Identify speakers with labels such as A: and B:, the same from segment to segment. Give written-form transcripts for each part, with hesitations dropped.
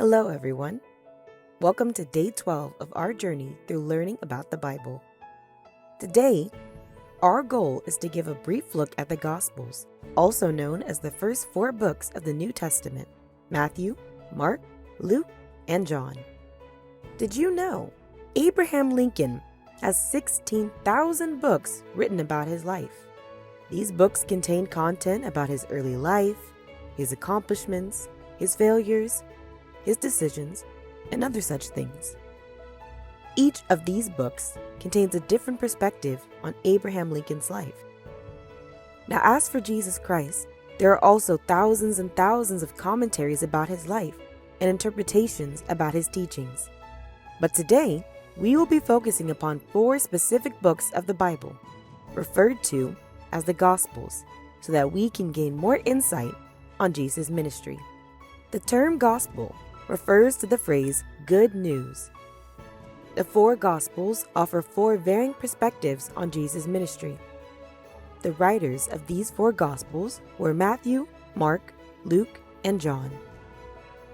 A: Hello, everyone. Welcome to day 12 of our journey through learning about the Bible. Today, our goal is to give a brief look at the Gospels, also known as the first 4 books of the New Testament: Matthew, Mark, Luke, and John. Did you know Abraham Lincoln has 16,000 books written about his life? These books contain content about his early life, his accomplishments, his failures, his decisions, and other such things. Each of these books contains a different perspective on Abraham Lincoln's life. Now, as for Jesus Christ, there are also thousands and thousands of commentaries about his life and interpretations about his teachings. But today, we will be focusing upon 4 specific books of the Bible, referred to as the Gospels, so that we can gain more insight on Jesus' ministry. The term gospel refers to the phrase good news. The 4 Gospels offer 4 varying perspectives on Jesus' ministry. The writers of these 4 Gospels were Matthew, Mark, Luke, and John.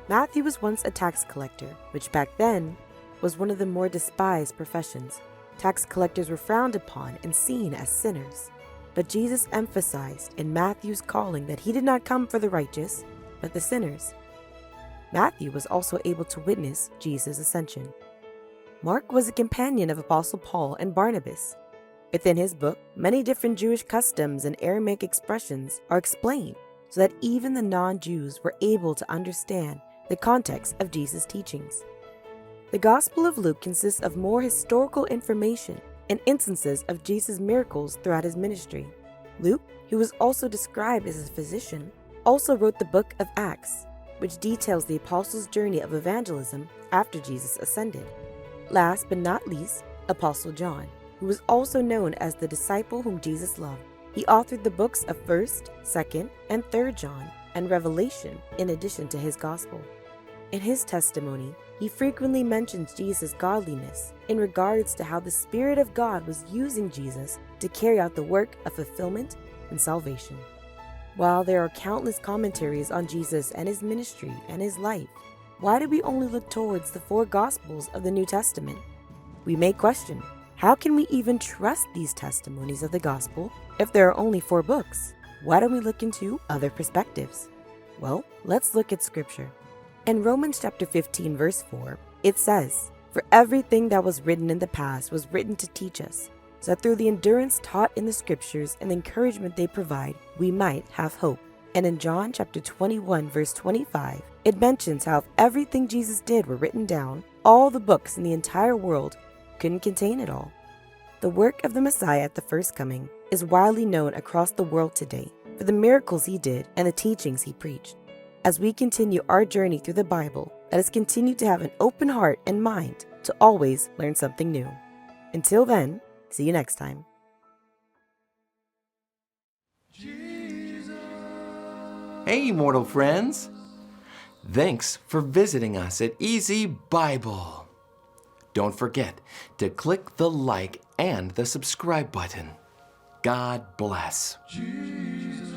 A: Matthew was once a tax collector, which back then was one of the more despised professions. Tax collectors were frowned upon and seen as sinners. But Jesus emphasized in Matthew's calling that he did not come for the righteous, but the sinners. Matthew was also able to witness Jesus' ascension. Mark was a companion of Apostle Paul and Barnabas. Within his book, many different Jewish customs and Aramaic expressions are explained so that even the non-Jews were able to understand the context of Jesus' teachings. The Gospel of Luke consists of more historical information and instances of Jesus' miracles throughout his ministry. Luke, who was also described as a physician, also wrote the book of Acts, which details the apostles' journey of evangelism after Jesus ascended. Last but not least, Apostle John, who was also known as the disciple whom Jesus loved. He authored the books of 1st, 2nd, and 3rd John and Revelation in addition to his gospel. In his testimony, he frequently mentions Jesus' godliness in regards to how the Spirit of God was using Jesus to carry out the work of fulfillment and salvation. While there are countless commentaries on Jesus and his ministry and his life, why do we only look towards the 4 Gospels of the New Testament? We may question, how can we even trust these testimonies of the Gospel if there are only 4 books? Why don't we look into other perspectives? Well, let's look at Scripture. In Romans chapter 15, verse 4, it says, "For everything that was written in the past was written to teach us, so that through the endurance taught in the Scriptures and the encouragement they provide, we might have hope." And in John chapter 21, verse 25, it mentions how if everything Jesus did were written down, all the books in the entire world couldn't contain it all. The work of the Messiah at the first coming is widely known across the world today for the miracles he did and the teachings he preached. As we continue our journey through the Bible, let us continue to have an open heart and mind to always learn something new. Until then, see you next time.
B: Hey, mortal friends! Thanks for visiting us at EZBible. Don't forget to click the like and the subscribe button. God bless. Jesus.